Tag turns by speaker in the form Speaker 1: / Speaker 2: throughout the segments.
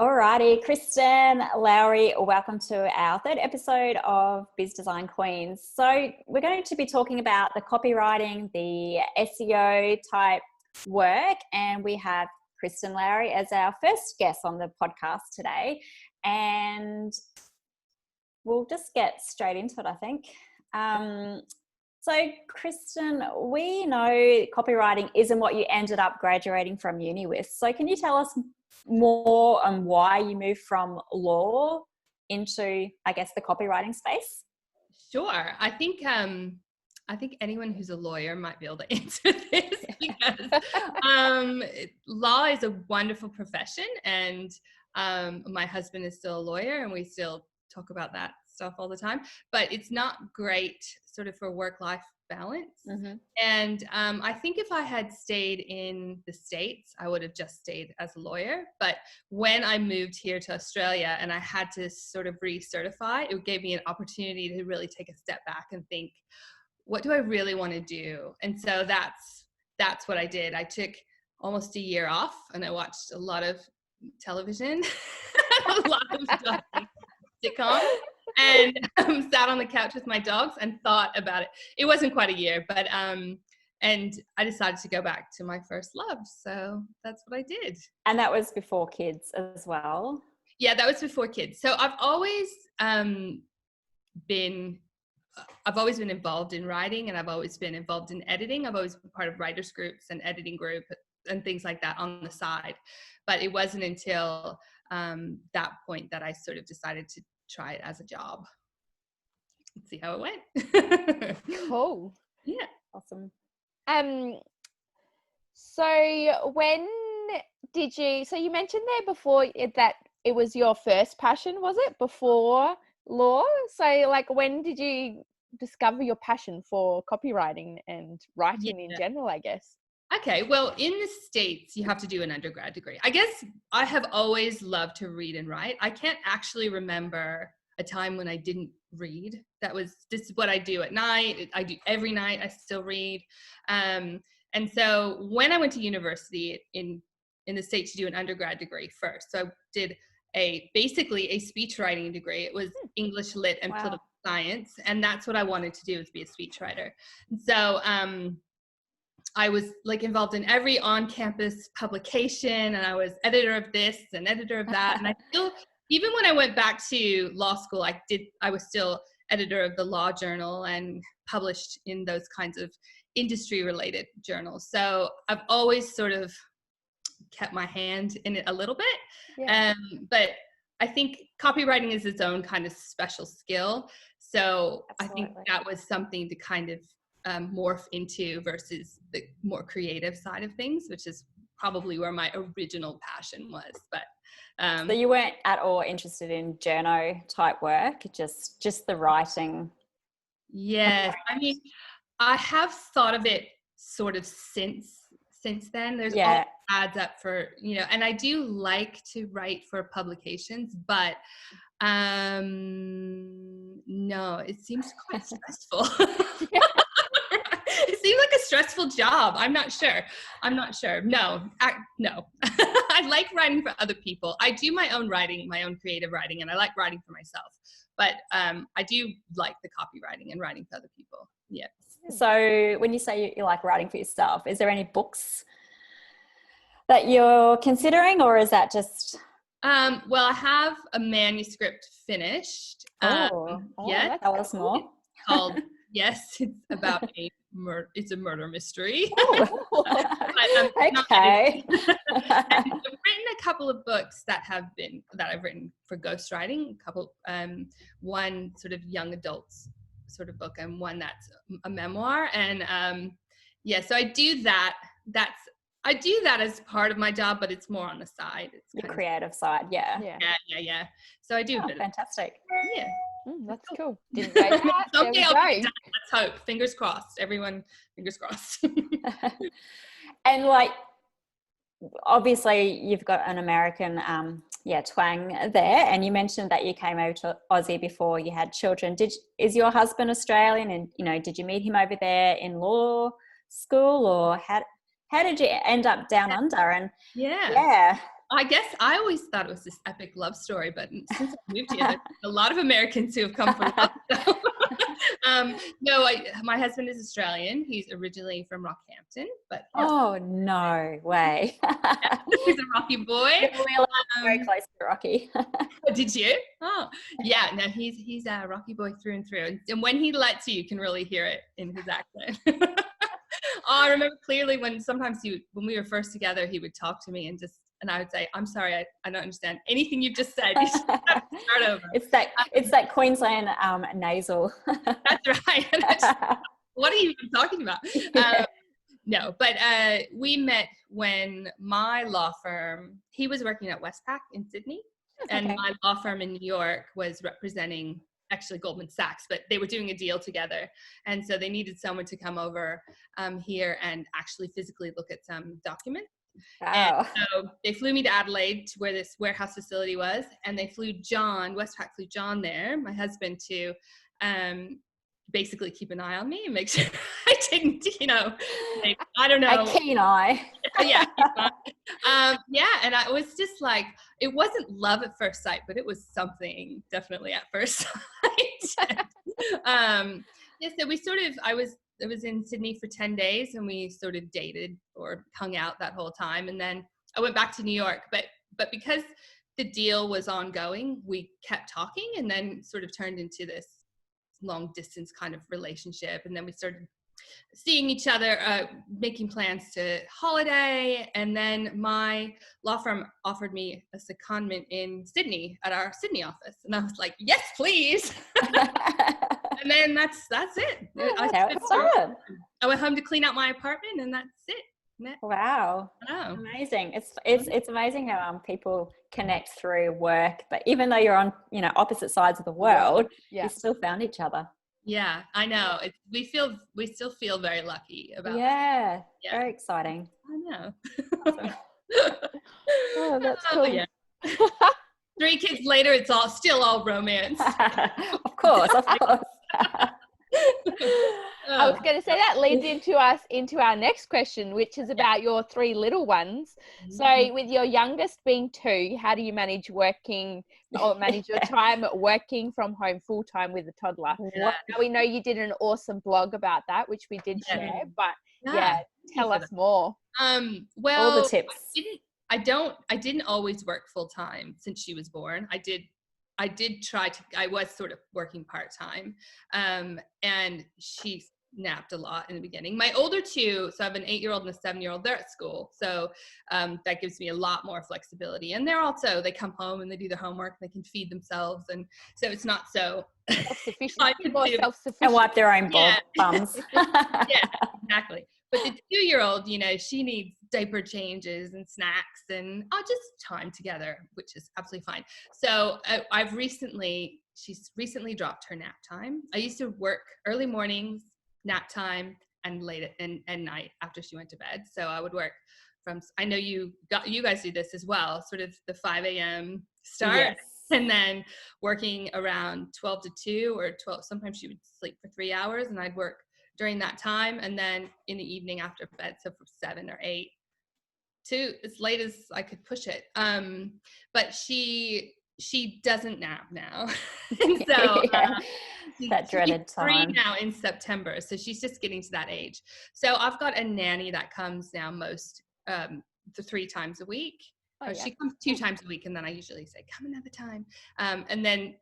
Speaker 1: Alrighty, Kristen, Lowry, welcome to our third episode of Biz Design Queens. So we're going to be talking about the copywriting, the SEO type work, and we have Kristen Lowry as our first guest on the podcast today. And we'll just get straight into it, I think. So Kristen, we know copywriting isn't what you ended up graduating from uni with. So can you tell us more on why you moved from law into, I guess, the copywriting space?
Speaker 2: Sure. I think anyone who's a lawyer might be able to answer this because law is a wonderful profession, and my husband is still a lawyer, and we still talk about that stuff all the time. But it's not great, sort of, for work-life balance. Mm-hmm. And I think if I had stayed in the States, I would have just stayed as a lawyer. But when I moved here to Australia and I had to sort of recertify, it gave me an opportunity to really take a step back and think, what do I really want to do? And so that's what I did. I took almost a year off, and I watched a lot of television, a lot of sitcoms, and sat on the couch with my dogs and thought about it. It wasn't quite a year, but and I decided to go back to my first love. So that's what I did.
Speaker 1: And that was before kids as well?
Speaker 2: Yeah, that was before kids. So I've always been involved in writing, and I've always been involved in editing. I've always been part of writers groups and editing group and things like that on the side. But it wasn't until that point that I sort of decided to try it as a job. Let's see how it went.
Speaker 3: Cool.
Speaker 2: Yeah.
Speaker 1: Awesome.
Speaker 3: So when did you, so you mentioned there before that it was your first passion, was it, before law? So like, when did you discover your passion for copywriting and writing in general, I guess?
Speaker 2: Okay, well, in the States, you have to do an undergrad degree. I guess I have always loved to read and write. I can't actually remember a time when I didn't read. This is what I do at night. I do every night. I still read. And so when I went to university in the States to do an undergrad degree first, so I did basically a speech writing degree. It was English Lit and political science. And that's what I wanted to do, is be a speechwriter. And so, I was like involved in every on-campus publication, and I was editor of this and editor of that. And I feel, even when I went back to law school, I was still editor of the law journal and published in those kinds of industry-related journals. So I've always sort of kept my hand in it a little bit. Yeah. But I think copywriting is its own kind of special skill. So absolutely. I think that was something to kind of morph into versus the more creative side of things, which is probably where my original passion was. But
Speaker 1: so you weren't at all interested in journo type work, just the writing?
Speaker 2: Yes. I mean, I have thought of it sort of since then. There's all adds up for, and I do like to write for publications, but no, it seems quite stressful. It seems like a stressful job. I'm not sure. No. I like writing for other people. I do my own writing, my own creative writing, and I like writing for myself. But I do like the copywriting and writing for other people. Yeah.
Speaker 1: So when you say you like writing for yourself, is there any books that you're considering, or is that just...
Speaker 2: Well, I have a manuscript finished.
Speaker 1: Yes. Tell us more.
Speaker 2: Called... Yes, it's about it's a murder mystery.
Speaker 1: Okay.
Speaker 2: I've written a couple of books that I've written for ghostwriting. A couple, one sort of young adults sort of book, and one that's a memoir. And so I do that. I do that as part of my job, but it's more on the side. It's
Speaker 1: the creative side, yeah.
Speaker 2: So I do.
Speaker 1: Fantastic.
Speaker 2: Yeah.
Speaker 3: That's cool. Didn't know that.
Speaker 2: Someday I'll be done. Let's hope. Fingers crossed. Everyone, fingers crossed.
Speaker 1: And like, obviously you've got an American twang there, and you mentioned that you came over to Aussie before you had children. Is your husband Australian, and did you meet him over there in law school, or how did you end up down under? And
Speaker 2: I guess I always thought it was this epic love story, but since I moved here, there's a lot of Americans who have come from love. So. No, my husband is Australian. He's originally from Rockhampton, but
Speaker 1: oh, no way.
Speaker 2: he's a Rocky boy.
Speaker 1: Very close to Rocky.
Speaker 2: Did you? Oh, yeah. No, he's a Rocky boy through and through. And when he lets you can really hear it in his accent. Oh, I remember clearly when sometimes when we were first together, he would talk to me and I would say, I'm sorry, I don't understand anything you've just said. You should have to start over.
Speaker 1: It's that Queensland nasal.
Speaker 2: That's right. What are you even talking about? No, but we met when my law firm, he was working at Westpac in Sydney, and my law firm in New York was representing actually Goldman Sachs, but they were doing a deal together. And so they needed someone to come over here and actually physically look at some documents.
Speaker 1: Wow.
Speaker 2: And so they flew me to Adelaide to where this warehouse facility was, and they flew Westpac flew John there, my husband, to basically keep an eye on me and make sure I didn't, I don't know.
Speaker 1: A keen eye.
Speaker 2: Yeah. Yeah. And I was just like, it wasn't love at first sight, but it was something definitely at first sight. Yeah, so I was in Sydney for 10 days and we sort of dated or hung out that whole time. And then I went back to New York, but because the deal was ongoing, we kept talking and then sort of turned into this long distance kind of relationship. And then we started seeing each other, making plans to holiday. And then my law firm offered me a secondment in Sydney at our Sydney office. And I was like, yes, please. And then that's it. I went home to clean out my apartment and that's it.
Speaker 1: Wow. Amazing. It's amazing how people connect through work, but even though you're on opposite sides of the world, you still found each other.
Speaker 2: Yeah, I know. We still feel very lucky about
Speaker 1: yeah, very exciting.
Speaker 2: I know.
Speaker 1: Awesome.
Speaker 3: Oh, that's cool.
Speaker 2: Yeah. 3 kids later, it's still all romance.
Speaker 1: Of course.
Speaker 3: I was going to say that leads into our next question, which is about your 3 little ones. So with your youngest being 2, how do you manage your time working from home full time with a toddler? Now we know you did an awesome blog about that, which we did share, but tell us more.
Speaker 2: Well,
Speaker 1: all the tips.
Speaker 2: I didn't always work full time since she was born. I was sort of working part-time, and she napped a lot in the beginning. My older 2, so I have an 8-year-old and a 7-year-old, they're at school. So that gives me a lot more flexibility. And they come home and they do their homework and they can feed themselves. And so it's not so
Speaker 3: self-sufficient.
Speaker 1: And wipe their own bums.
Speaker 2: Yeah, exactly. But the 2-year-old, she needs diaper changes and snacks and just time together, which is absolutely fine. So she's recently dropped her nap time. I used to work early mornings, nap time, and late at night after she went to bed. So I would work from, I know you guys do this as well, sort of the 5 a.m. start, and then working around 12 to 2 or 12. Sometimes she would sleep for 3 hours and I'd work during that time. And then in the evening after bed, so from 7 or 8 to as late as I could push it. But she doesn't nap now. And so
Speaker 1: that dreaded time.
Speaker 2: 3 now in September. So she's just getting to that age. So I've got a nanny that comes now most 3 times a week. She comes 2 times a week. And then I usually say, come another time. And then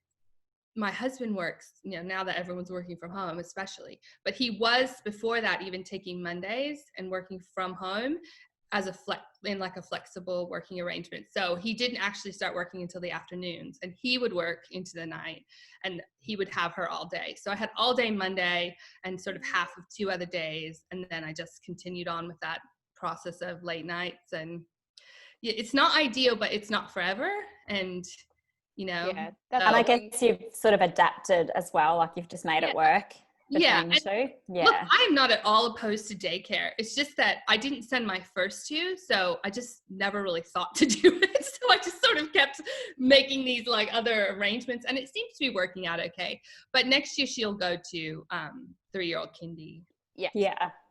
Speaker 2: my husband works, now that everyone's working from home, especially, but he was before that even taking Mondays and working from home as a flexible working arrangement. So he didn't actually start working until the afternoons, and he would work into the night and he would have her all day. So I had all day Monday and sort of half of 2 other days. And then I just continued on with that process of late nights. And it's not ideal, but it's not forever. And
Speaker 1: and I guess you've sort of adapted as well, like you've just made it work. Look,
Speaker 2: I'm not at all opposed to daycare. It's just that I didn't send my first 2, so I just never really thought to do it. So I just sort of kept making these other arrangements, and it seems to be working out okay. But next year she'll go to 3-year-old kindy.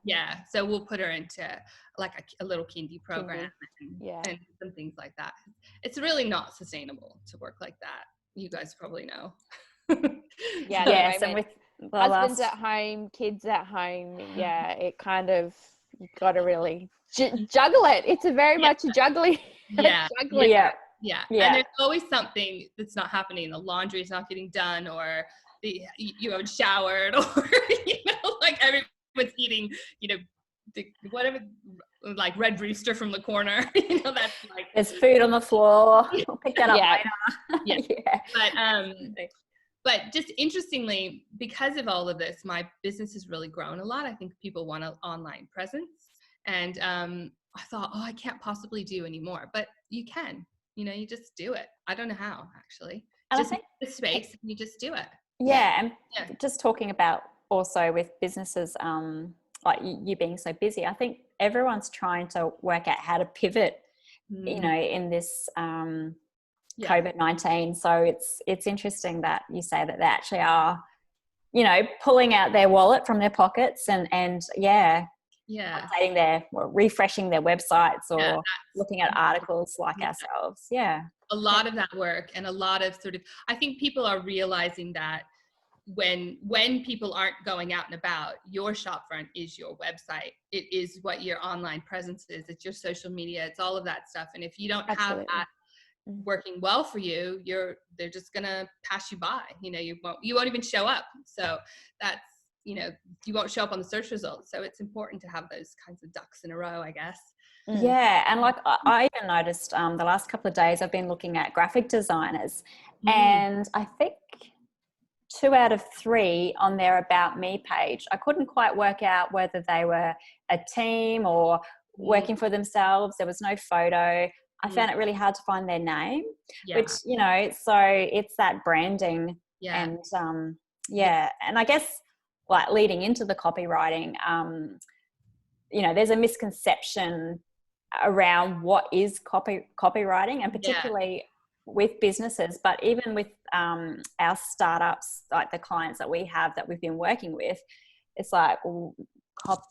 Speaker 2: Yeah. So we'll put her into like a little kindy program and some things like that. It's really not sustainable to work like that. You guys probably know.
Speaker 1: Yes, and with the
Speaker 3: husbands at home, kids at home, it kind of, you got to really juggle it. It's a very much a juggling. Juggling.
Speaker 2: Yeah. And there's always something that's not happening. The laundry is not getting done, or you haven't showered, or like everyone's eating, whatever, like Red Rooster from the corner. That's like
Speaker 1: there's food on the floor. I'll pick that up later.
Speaker 2: But just interestingly, because of all of this, my business has really grown a lot. I think people want an online presence, and I thought, I can't possibly do anymore, but you can. You just do it. I don't know how, actually.
Speaker 1: And
Speaker 2: just
Speaker 1: I think
Speaker 2: the space, and you just do it.
Speaker 1: And just talking about also with businesses, like you being so busy, I think everyone's trying to work out how to pivot, in this COVID-19. So it's interesting that you say that they actually are, pulling out their wallet from their pockets and updating refreshing their websites or looking at articles like ourselves.
Speaker 2: A lot of that work, and a lot of I think people are realizing that when people aren't going out and about, your shopfront is your website. It is what your online presence is. It's your social media. It's all of that stuff. And if you don't have that working well for you, they're just gonna pass you by. You won't even show up. So that's, you won't show up on the search results. So it's important to have those kinds of ducks in a row, I guess.
Speaker 1: And like I even noticed the last couple of days I've been looking at graphic designers, and I think 2 out of 3 on their About Me page, I couldn't quite work out whether they were a team or working for themselves. There was no photo. I found it really hard to find their name, which, so it's that branding and and I guess like leading into the copywriting, there's a misconception around what is copywriting, and particularly with businesses, but even with our startups, like the clients that we have that we've been working with, it's like,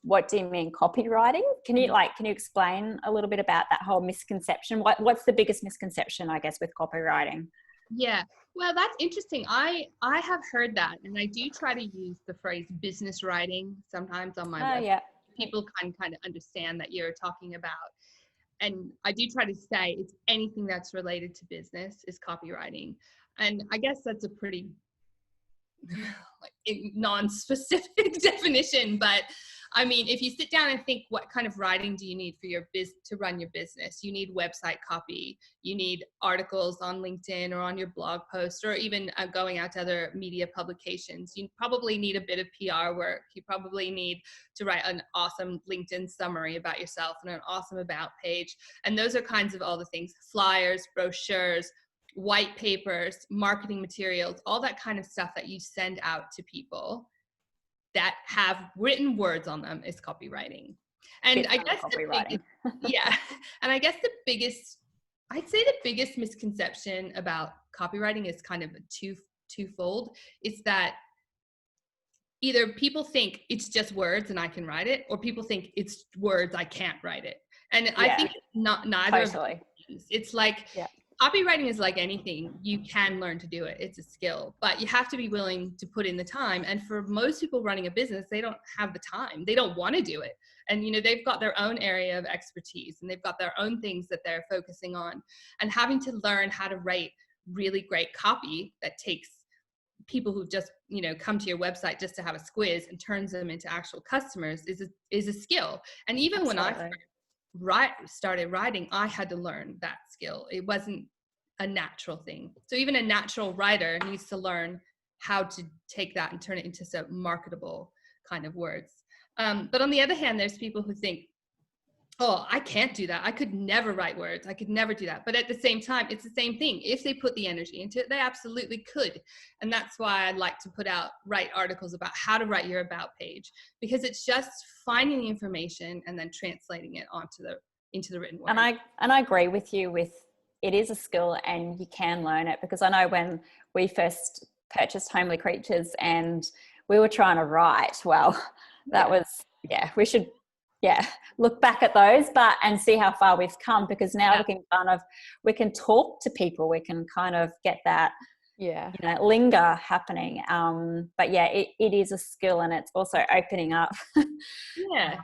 Speaker 1: what do you mean copywriting? Can you explain a little bit about that whole misconception? What's the biggest misconception, I guess, with copywriting?
Speaker 2: Yeah, well, that's interesting. I have heard that, and I do try to use the phrase business writing sometimes on my website. People can kind of understand that you're talking about. And I do try to say it's anything that's related to business is copywriting. And I guess that's a pretty non-specific definition, but I mean, if you sit down and think, what kind of writing do you need for your to run your business? You need website copy. You need articles on LinkedIn or on your blog post, or even going out to other media publications. You probably need a bit of PR work. You probably need to write an awesome LinkedIn summary about yourself and an awesome about page. And those are kinds of all the things: flyers, brochures, white papers, marketing materials, all that kind of stuff that you send out to people that have written words on them is copywriting. And I guess and I guess I'd say the biggest misconception about copywriting is kind of twofold. It's that either people think it's just words and I can write it, or people think it's words, I can't write it. And I think it's neither of those things. It's like copywriting is like anything. You can learn to do it. It's a skill, but you have to be willing to put in the time. And for most people running a business, they don't have the time. They don't want to do it. And, they've got their own area of expertise, and they've got their own things that they're focusing on. And having to learn how to write really great copy that takes people who just, come to your website just to have a squiz and turns them into actual customers is a skill. And even when I started writing, I had to learn that skill. It wasn't a natural thing. So even a natural writer needs to learn how to take that and turn it into some marketable kind of words. But on the other hand, there's people who think, oh, I can't do that. I could never write words. I could never do that. But at the same time, it's the same thing. If they put the energy into it, they absolutely could. And that's why I like to write articles about how to write your about page, because it's just finding the information and then translating it into the written word.
Speaker 1: And I agree with you it is a skill and you can learn it, because I know when we first purchased Homely Creatures and we were trying to write, well, that was yeah, we should, yeah, look back at those, and see how far we've come, because now we can talk to people, we can kind of get that, linger happening. But yeah, it is a skill, and it's also opening up.
Speaker 2: Yeah.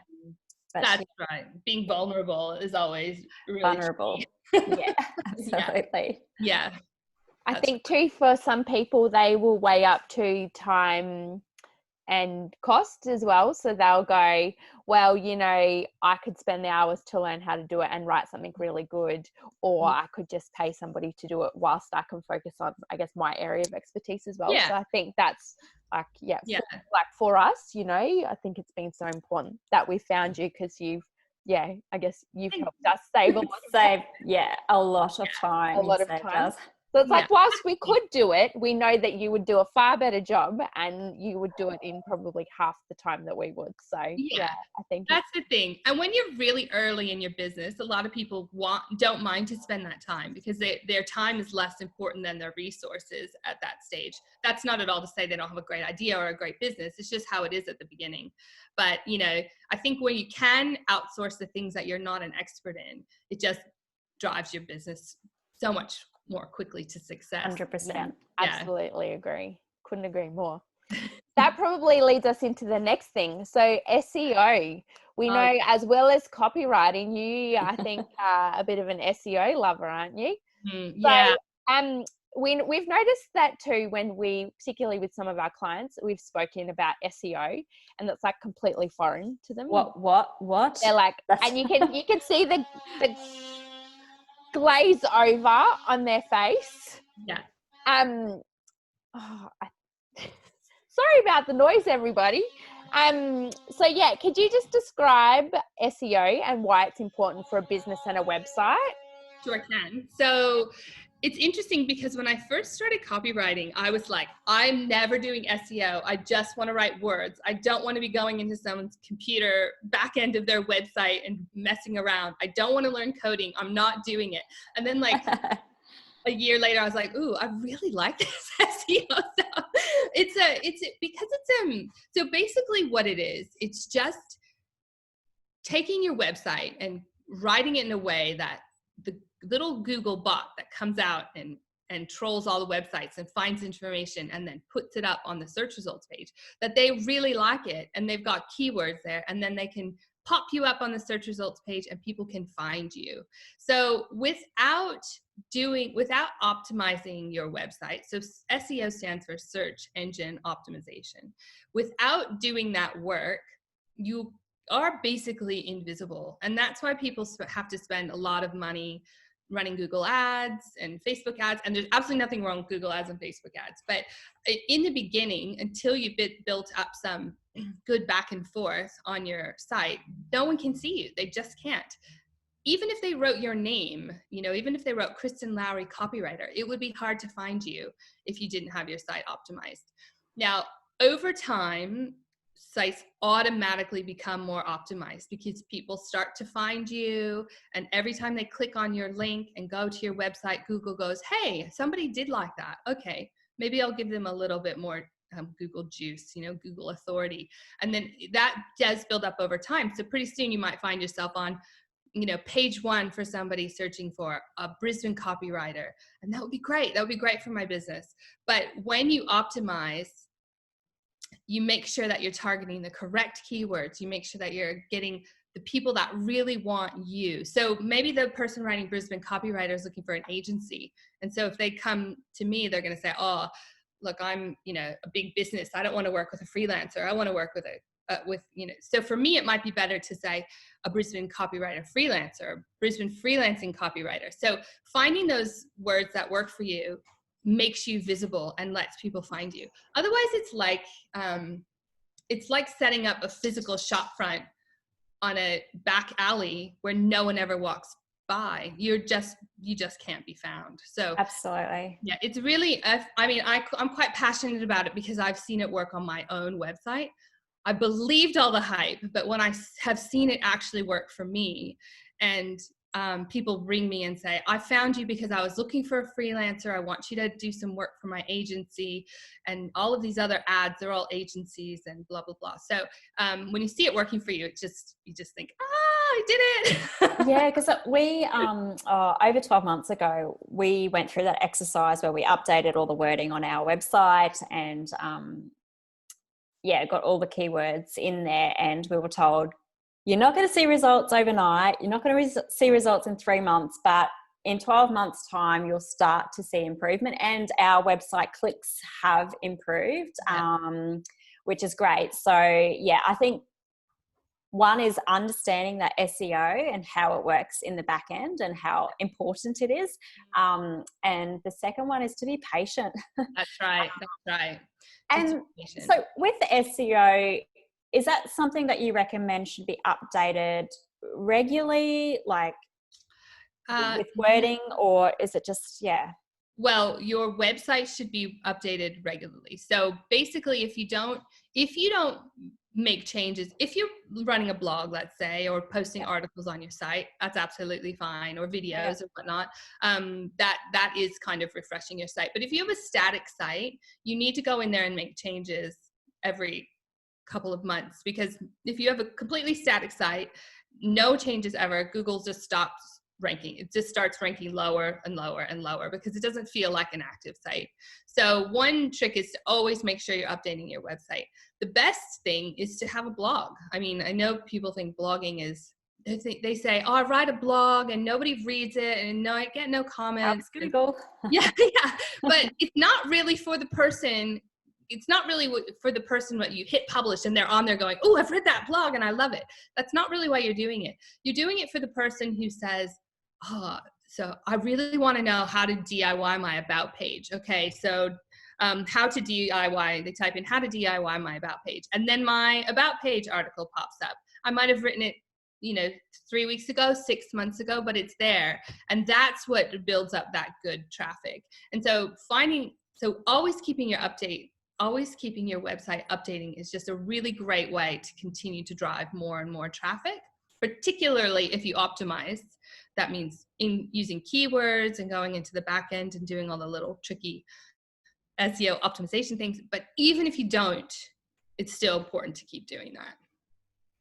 Speaker 2: That's right. Being vulnerable is always really
Speaker 1: vulnerable. Yeah, absolutely.
Speaker 2: Yeah.
Speaker 3: I think too, for some people, they will weigh up to time and cost as well. So they'll go, well, I could spend the hours to learn how to do it and write something really good, or I could just pay somebody to do it whilst I can focus on, I guess, my area of expertise as well. So I think that's like, for us, I think it's been so important that we found you, because I guess you've helped us save a lot of time.
Speaker 1: A lot of time.
Speaker 3: So it's like, whilst we could do it, we know that you would do a far better job, and you would do it in probably half the time that we would. So I think
Speaker 2: that's the thing. And when you're really early in your business, a lot of people don't mind to spend that time, because their time is less important than their resources at that stage. That's not at all to say they don't have a great idea or a great business. It's just how it is at the beginning. But, I think when you can outsource the things that you're not an expert in, it just drives your business so much more quickly to success.
Speaker 1: 100%.
Speaker 3: Absolutely agree. Couldn't agree more. That probably leads us into the next thing. So SEO, we know, as well as copywriting, you, I think, are a bit of an SEO lover, aren't you?
Speaker 2: Yeah.
Speaker 3: So, we've noticed that too, when particularly with some of our clients, we've spoken about SEO, and that's like completely foreign to them.
Speaker 1: What?
Speaker 3: They're like, and you can see the glaze over on their face.
Speaker 2: Yeah.
Speaker 3: Sorry about the noise, everybody. So yeah, could you just describe SEO and why it's important for a business and a website?
Speaker 2: Sure can. So it's interesting, because when I first started copywriting, I was like, I'm never doing SEO. I just want to write words. I don't want to be going into someone's computer back end of their website and messing around. I don't want to learn coding. I'm not doing it. And then like a year later, I was like, ooh, I really like this SEO stuff. So basically what it is, it's just taking your website and writing it in a way that the little Google bot that comes out and trolls all the websites and finds information and then puts it up on the search results page, that they really like it, and they've got keywords there, and then they can pop you up on the search results page and people can find you. So without optimizing your website, so SEO stands for search engine optimization, without doing that work, you are basically invisible. And that's why people have to spend a lot of money running Google ads and Facebook ads. And there's absolutely nothing wrong with Google ads and Facebook ads. But in the beginning, until you've built up some good back and forth on your site, no one can see you. They just can't. Even if they wrote your name, even if they wrote Kristen Lowry copywriter, it would be hard to find you if you didn't have your site optimized. Now, over time, sites automatically become more optimized, because people start to find you, and every time they click on your link and go to your website, Google goes, hey, somebody did like that. Okay, maybe I'll give them a little bit more Google juice, Google authority. And then that does build up over time. So pretty soon you might find yourself on page 1 for somebody searching for a Brisbane copywriter. And that would be great. That would be great for my business. But when you optimize, you make sure that you're targeting the correct keywords. You make sure that you're getting the people that really want you. So maybe the person writing Brisbane copywriter is looking for an agency. And so if they come to me, they're going to say, oh, look, I'm, a big business. I don't want to work with a freelancer. I want to work with so for me, it might be better to say a Brisbane copywriter freelancer, Brisbane freelancing copywriter. So finding those words that work for you makes you visible and lets people find you. Otherwise, it's like setting up a physical shop front on a back alley where no one ever walks by. You just can't be found. So
Speaker 1: absolutely,
Speaker 2: yeah, it's really, I'm quite passionate about it, because I've seen it work on my own website. I believed all the hype, but when I have seen it actually work for me, and people ring me and say, I found you because I was looking for a freelancer. I want you to do some work for my agency. And all of these other ads, they're all agencies and blah, blah, blah. So when you see it working for you, you just think, I did it.
Speaker 1: Yeah, because we, over 12 months ago, we went through that exercise where we updated all the wording on our website and, got all the keywords in there, and we were told, you're not going to see results overnight. You're not going to see results in 3 months, but in 12 months' time, you'll start to see improvement. And our website clicks have improved, which is great. So, I think one is understanding that SEO and how it works in the back end and how important it is. And the second one is to be patient.
Speaker 2: That's right.
Speaker 1: And so with the SEO, is that something that you recommend should be updated regularly, like with wording, or is it just,
Speaker 2: Well, your website should be updated regularly. So basically, if you don't make changes, if you're running a blog, let's say, or posting articles on your site, that's absolutely fine, or videos or whatnot. That is kind of refreshing your site. But if you have a static site, you need to go in there and make changes every couple of months, because if you have a completely static site, no changes ever, Google just stops ranking. It just starts ranking lower and lower and lower because it doesn't feel like an active site. So one trick is to always make sure you're updating your website. The best thing is to have a blog. I mean, I know people think blogging is, they say, I write a blog and nobody reads it and I get no comments.
Speaker 1: Google.
Speaker 2: But it's not really for the person. It's not really for the person what you hit publish and they're on there going, oh, I've read that blog and I love it. That's not really why you're doing it. You're doing it for the person who says, so I really want to know how to DIY my about page. Okay, so how to DIY, they type in how to DIY my about page. And then my about page article pops up. I might have written it, 3 weeks ago, 6 months ago, but it's there. And that's what builds up that good traffic. And so always keeping your website updating is just a really great way to continue to drive more and more traffic, particularly if you optimize. That means in using keywords and going into the back end and doing all the little tricky SEO optimization things. But even if you don't, it's still important to keep doing that.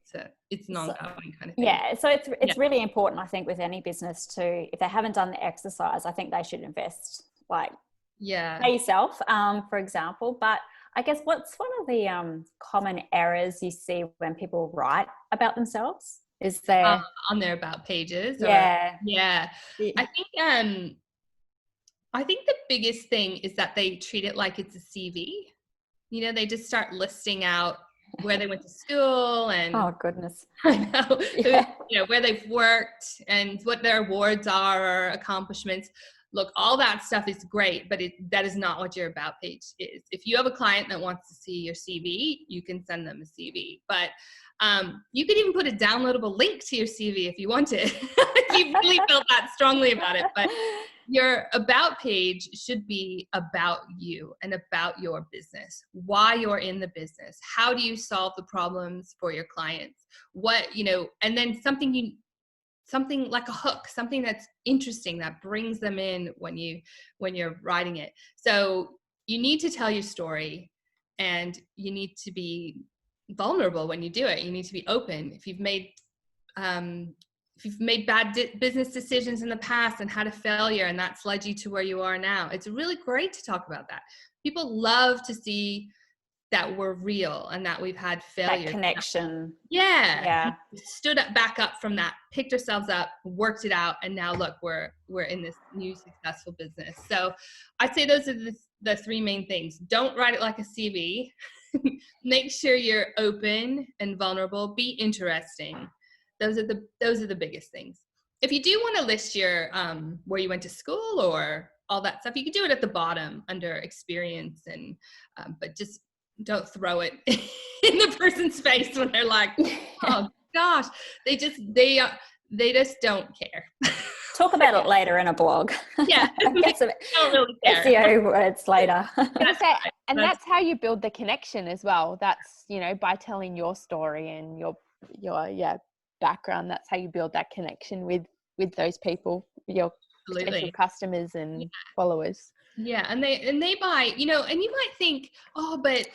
Speaker 2: So it's an ongoing kind of thing.
Speaker 1: Yeah, so it's really important, I think, with any business to, if they haven't done the exercise, I think they should invest, pay yourself, for example. But I guess what's one of the common errors you see when people write about themselves? Is there
Speaker 2: on their about pages?
Speaker 1: Yeah.
Speaker 2: I think the biggest thing is that they treat it like it's a CV. They just start listing out where they went to school and
Speaker 1: oh goodness,
Speaker 2: I know, where they've worked and what their awards are or accomplishments. Look, all that stuff is great, but that is not what your about page is. If you have a client that wants to see your CV, you can send them a CV. But you could even put a downloadable link to your CV if you want to, if you really felt that strongly about it. But your about page should be about you and about your business, why you're in the business. How do you solve the problems for your clients? And then something like a hook, something that's interesting that brings them in when you're writing it. So you need to tell your story, and you need to be vulnerable when you do it. You need to be open. If you've made bad business decisions in the past and had a failure, and that's led you to where you are now, it's really great to talk about that. People love to see that we're real and that we've had failure.
Speaker 1: That connection.
Speaker 2: Yeah. Stood back up from that, picked ourselves up, worked it out, and now look, we're in this new successful business. So I'd say those are the three main things. Don't write it like a CV. Make sure you're open and vulnerable. Be interesting. Those are the biggest things. If you do want to list your where you went to school or all that stuff, you can do it at the bottom under experience, and but just don't throw it in the person's face when they're like, oh gosh, they just don't care.
Speaker 1: Talk about it later in a blog.
Speaker 2: Yeah.
Speaker 1: Get some
Speaker 2: don't really care.
Speaker 1: SEO words later.
Speaker 3: That's how you build the connection as well. That's, by telling your story and your background, that's how you build that connection with with those people, your potential
Speaker 2: Absolutely.
Speaker 3: customers and followers.
Speaker 2: Yeah, and they buy, you know, and you might think, oh, but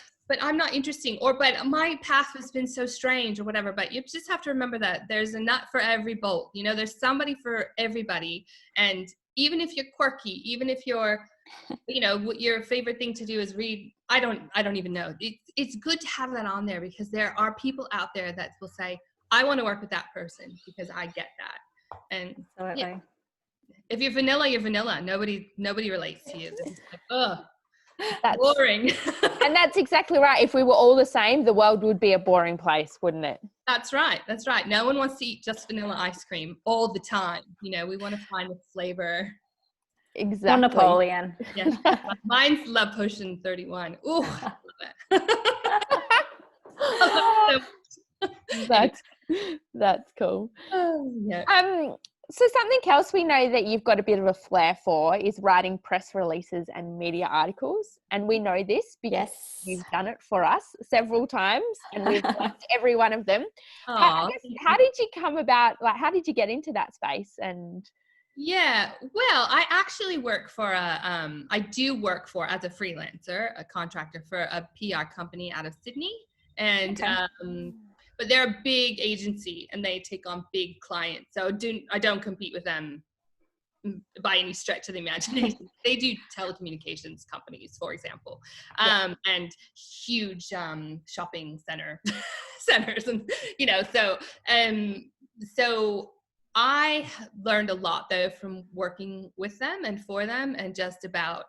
Speaker 2: I'm not interesting, or but my path has been so strange or whatever. But you just have to remember that there's a nut for every bolt. You know, there's somebody for everybody. And even if you're quirky, even if you're, you know, what your favorite thing to do is read, I don't even know. It's good to have that on there, because there are people out there that will say, I want to work with that person because I get that. And yeah, if you're vanilla, you're vanilla. Nobody relates to you. It's like, ugh,
Speaker 3: That's
Speaker 2: boring.
Speaker 3: And that's exactly right. If we were all the same, the world would be a boring place, wouldn't it?
Speaker 2: That's right. No one wants to eat just vanilla ice cream all the time. You know, we want to find the flavor.
Speaker 3: Exactly.
Speaker 1: Or Napoleon.
Speaker 2: Yeah. Mine's Love Potion 31. Ooh, I love it.
Speaker 3: That's cool.
Speaker 2: Yeah.
Speaker 3: So something else we know that you've got a bit of a flair for is writing press releases and media articles. And we know this because you've done it for us several times, and we've liked every one of them. How did you come about, like, how did you get into that space? And
Speaker 2: yeah, well, I actually work for I do work for, as a freelancer, a contractor for a PR company out of Sydney. And but they're a big agency and they take on big clients. So I don't compete with them by any stretch of the imagination. They do telecommunications companies, for example, and huge shopping centers, and you know. So I learned a lot though from working with them and for them, and just about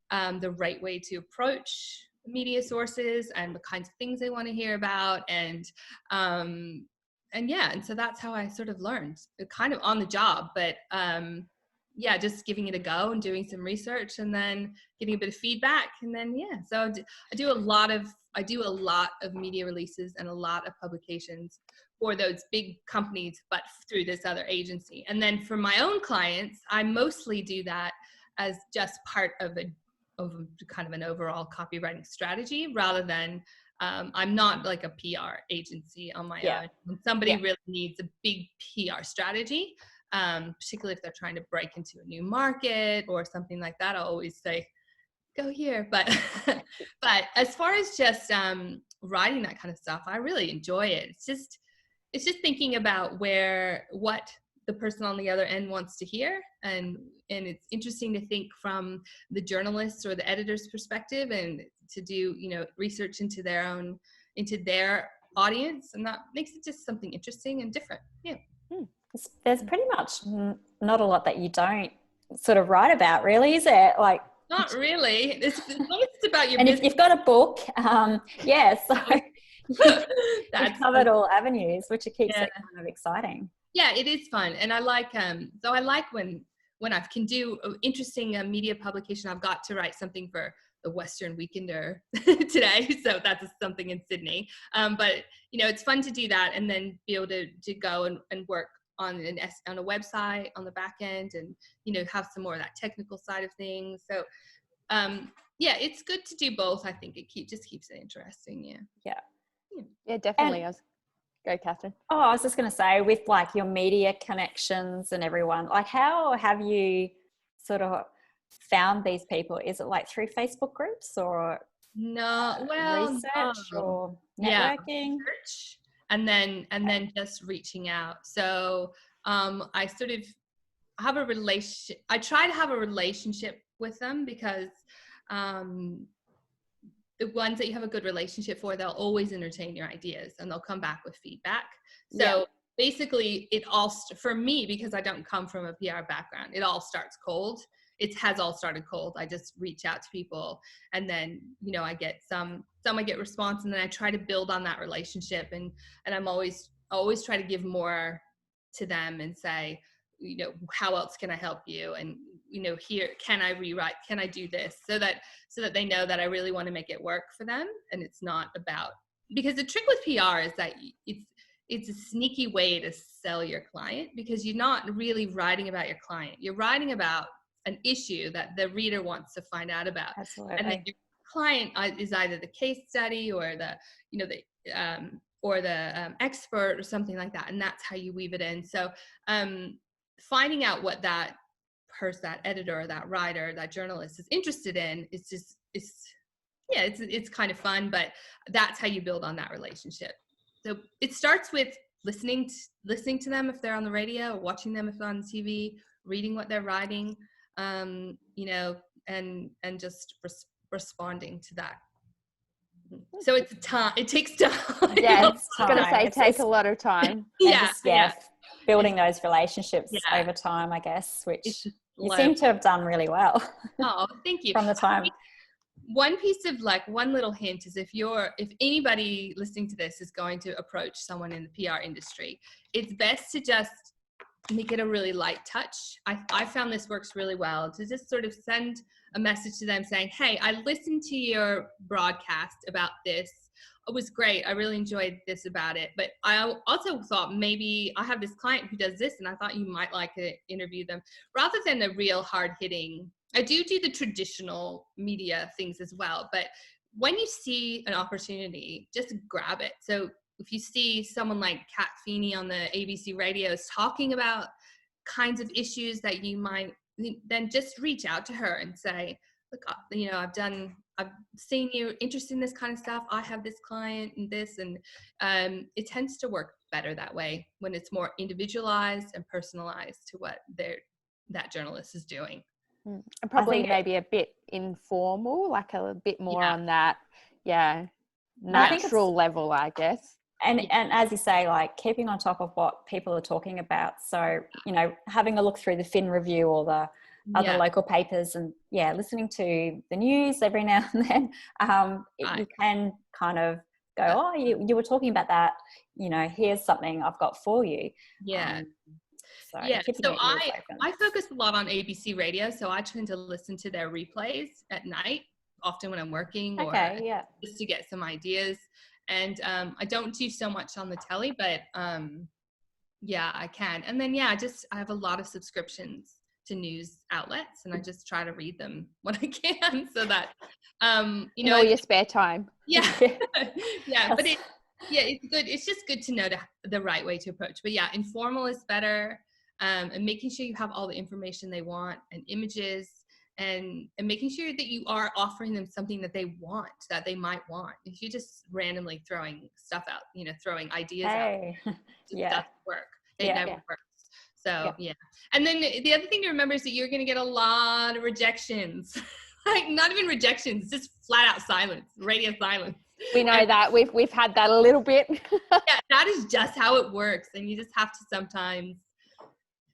Speaker 2: the right way to approach media sources and the kinds of things they want to hear about, and so that's how I sort of learned, kind of on the job, but just giving it a go and doing some research and then getting a bit of feedback, and then so I do a lot of media releases and a lot of publications for those big companies, but through this other agency. And then for my own clients, I mostly do that as just part of kind of an overall copywriting strategy, rather than I'm not like a PR agency on my own. When somebody really needs a big PR strategy, particularly if they're trying to break into a new market or something like that, I'll always say, go here. But as far as just writing that kind of stuff, I really enjoy it. It's just thinking about what the person on the other end wants to hear, and it's interesting to think from the journalist's or the editor's perspective, and to do research into their audience, and that makes it just something interesting and different.
Speaker 1: There's pretty much not a lot that you don't sort of write about, really, is it? Like,
Speaker 2: not really. It's about your
Speaker 1: and
Speaker 2: business.
Speaker 1: if you've got a book, so you've covered all avenues, which keeps it kind of exciting.
Speaker 2: Yeah, it is fun. And I like, so I like when I can do interesting media publication. I've got to write something for the Western Weekender today. So that's something in Sydney. But, it's fun to do that and then be able to go and work on a website on the back end, and, have some more of that technical side of things. So, it's good to do both. I think it just keeps it interesting.
Speaker 3: Yeah, definitely. Go, Catherine.
Speaker 1: Oh, I was just going to say, with like your media connections and everyone, like, how have you sort of found these people? Is it like through Facebook groups or research or networking?
Speaker 2: Research, and then just reaching out. So I sort of have a relationship. I try to have a relationship with them, because the ones that you have a good relationship for, they'll always entertain your ideas and they'll come back with feedback. So basically it all, for me, because I don't come from a PR background, it all starts cold. It has all started cold. I just reach out to people, and then, I get some I get response, and then I try to build on that relationship. And I'm always try to give more to them and say, how else can I help you? And, here, can I rewrite? Can I do this? So that they know that I really want to make it work for them. And it's not about, because the trick with PR is that it's a sneaky way to sell your client, because you're not really writing about your client. You're writing about an issue that the reader wants to find out about.
Speaker 1: Absolutely.
Speaker 2: And then your client is either the case study or the expert or something like that. And that's how you weave it in. So, finding out what that person, that editor, that writer, that journalist is interested in is just, it's kind of fun, but that's how you build on that relationship. So it starts with listening to them if they're on the radio, or watching them if they're on TV, reading what they're writing, you know, and just responding to that. So it takes time.
Speaker 3: Yeah, I was going to say, take a lot of time.
Speaker 1: Building those relationships over time, I guess, which you seem to have done really well.
Speaker 2: Oh, thank you.
Speaker 1: From the time.
Speaker 2: One piece of one little hint is if anybody listening to this is going to approach someone in the PR industry, it's best to just make it a really light touch. I found this works really well, to just sort of send a message to them saying, hey, I listened to your broadcast about this. It was great. I really enjoyed this about it. But I also thought maybe I have this client who does this, and I thought you might like to interview them, rather than the real hard hitting. I do the traditional media things as well. But when you see an opportunity, just grab it. So if you see someone like Kat Feeney on the ABC radios talking about kinds of issues that you might, then just reach out to her and say, look, you know, I've seen you interested in this kind of stuff. I have this client and this, and it tends to work better that way when it's more individualized and personalized to what that journalist is doing.
Speaker 3: And probably maybe a bit informal, like a bit more on that, natural level, I guess.
Speaker 1: And as you say, like keeping on top of what people are talking about. So, you know, having a look through the Fin Review or the other local papers, and listening to the news every now and then. You can kind of go, oh, you were talking about that, you know, here's something I've got for you. So
Speaker 2: I focus a lot on ABC radio, so I tend to listen to their replays at night, often when I'm working, or just to get some ideas. And I don't do so much on the telly, but I can. And then I have a lot of subscriptions to news outlets, and I just try to read them when I can, so that you know,
Speaker 3: all your spare time.
Speaker 2: But it's good. It's just good to know the right way to approach. But informal is better, and making sure you have all the information they want and images, and making sure that you are offering them something that they want, that they might want. If you're just randomly throwing stuff out, you know, throwing ideas out, it doesn't work. It never works. So, And then the other thing to remember is that you're going to get a lot of rejections. Like, not even rejections, just flat out silence, radio silence.
Speaker 3: We know that. We've had that a little bit.
Speaker 2: That is just how it works. And you just have to sometimes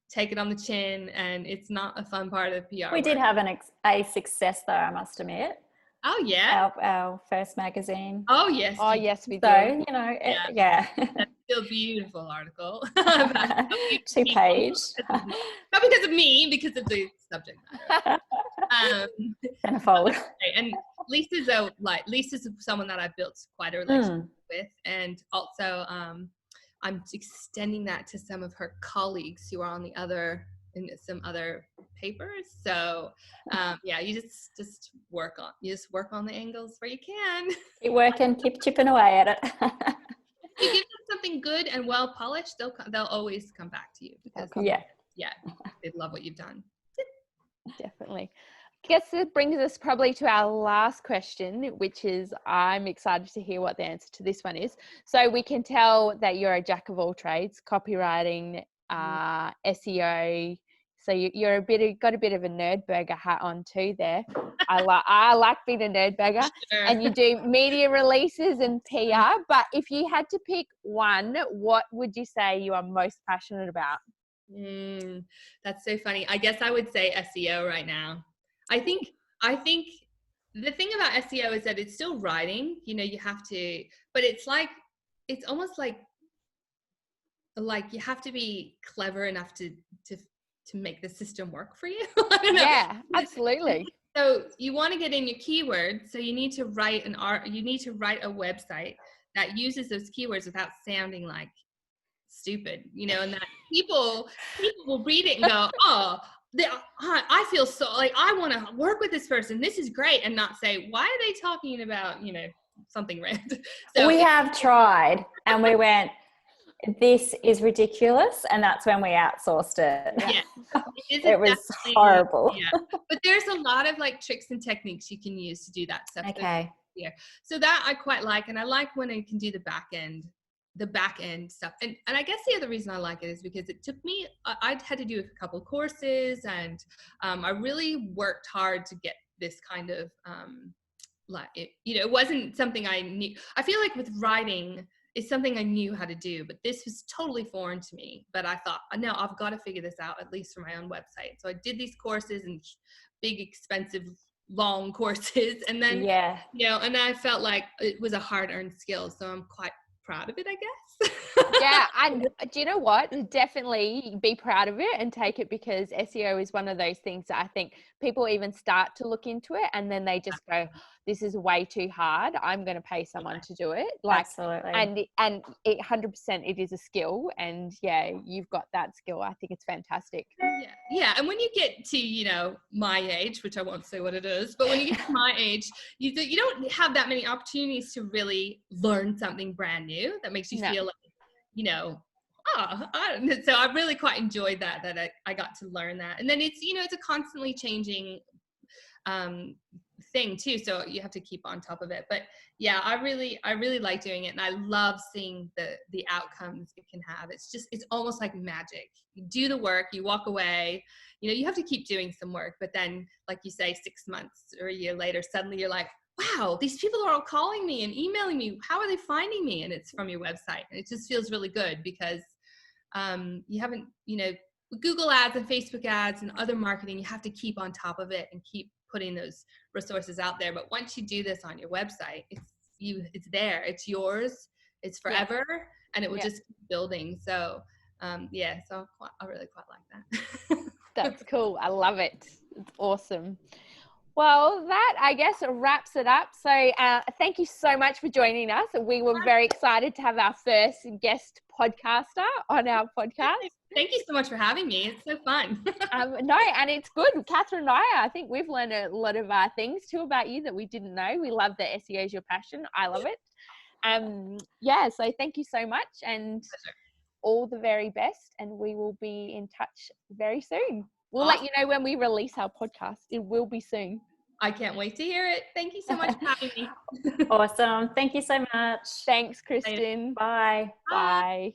Speaker 2: take it on the chin, and it's not a fun part of PR.
Speaker 1: We did have a success though, I must admit.
Speaker 2: Oh yeah.
Speaker 1: Our first magazine.
Speaker 2: Oh yes.
Speaker 3: Oh yes, we did.
Speaker 1: So, you know,
Speaker 2: That's still a beautiful article.
Speaker 1: 2-page.
Speaker 2: Not because of me, because of the subject matter.
Speaker 1: Centerfold.
Speaker 2: And Lisa's someone that I've built quite a relationship with, and also I'm extending that to some of her colleagues who are in some other papers. So you just work on the angles where you can. Keep
Speaker 1: working, keep chipping away at it.
Speaker 2: If you give them something good and well polished, they'll always come back to you, because they love what you've done.
Speaker 3: Definitely. I guess it brings us probably to our last question, which is, I'm excited to hear what the answer to this one is. So we can tell that you're a jack of all trades, copywriting, SEO. So you're got a bit of a nerdburger hat on too there. I like being a nerdburger. Sure. And you do media releases and PR. But if you had to pick one, what would you say you are most passionate about?
Speaker 2: That's so funny. I guess I would say SEO right now. I think the thing about SEO is that it's still writing, you know, you have to, but it's almost like you have to be clever enough to make the system work for you. I don't know.
Speaker 3: Yeah, absolutely.
Speaker 2: So you want to get in your keywords. So you need to write you need to write a website that uses those keywords without sounding like stupid, you know, and that people will read it and go, oh, I feel so like I want to work with this person. This is great. And not say, why are they talking about, you know, something random? So
Speaker 1: we have tried, and we went, this is ridiculous. And that's when we outsourced it.
Speaker 2: Yeah.
Speaker 1: It was horrible.
Speaker 2: Yeah. But there's a lot of like tricks and techniques you can use to do that stuff.
Speaker 1: Okay.
Speaker 2: Yeah. So that I quite like. And I like when I can do the back end stuff. And I guess the other reason I like it is because it took me, I had to do a couple of courses, and I really worked hard to get this kind of, it wasn't something I knew. I feel like with writing, it's something I knew how to do, but this was totally foreign to me. But I thought, no, I've got to figure this out, at least for my own website. So I did these courses, and big, expensive, long courses. And then, and I felt like it was a hard-earned skill. So I'm quite proud of it, I guess.
Speaker 3: Yeah, and do you know what? Definitely be proud of it and take it, because SEO is one of those things that I think people even start to look into it and then they just go, this is way too hard, I'm going to pay someone to do it. Like, absolutely. And it 100% it is a skill, and you've got that skill. I think it's fantastic.
Speaker 2: Yeah. And when you get to, my age, which I won't say what it is, but when you get to my age, you don't have that many opportunities to really learn something brand new that makes you feel like, so I really quite enjoyed that I got to learn that. And then it's, it's a constantly changing thing too, so you have to keep on top of it. But I really like doing it, and I love seeing the outcomes it can have. It's almost like magic. You do the work, you walk away, you have to keep doing some work, but then, like you say, 6 months or a year later, suddenly you're like, wow, these people are all calling me and emailing me. How are they finding me? And it's from your website. And it just feels really good, because you haven't, with Google ads and Facebook ads and other marketing, you have to keep on top of it and keep putting those resources out there. But once you do this on your website, it's there, it's yours, it's forever, and it will just keep building. So so I really quite like that.
Speaker 3: That's cool. I love it. It's awesome. Well, that, I guess, wraps it up. So thank you so much for joining us. We were very excited to have our first guest podcaster on our podcast.
Speaker 2: Thank you so much for having me. It's so fun.
Speaker 3: No, and it's good. Catherine and I think we've learned a lot of things too about you that we didn't know. We love that SEO is your passion. I love it. So thank you so much, and all the very best. And we will be in touch very soon. We'll let you know when we release our podcast. It will be soon.
Speaker 2: I can't wait to hear it. Thank you so much for having me.
Speaker 1: Awesome. Thank you so much.
Speaker 3: Thanks, Kristen.
Speaker 1: Bye.
Speaker 3: Bye.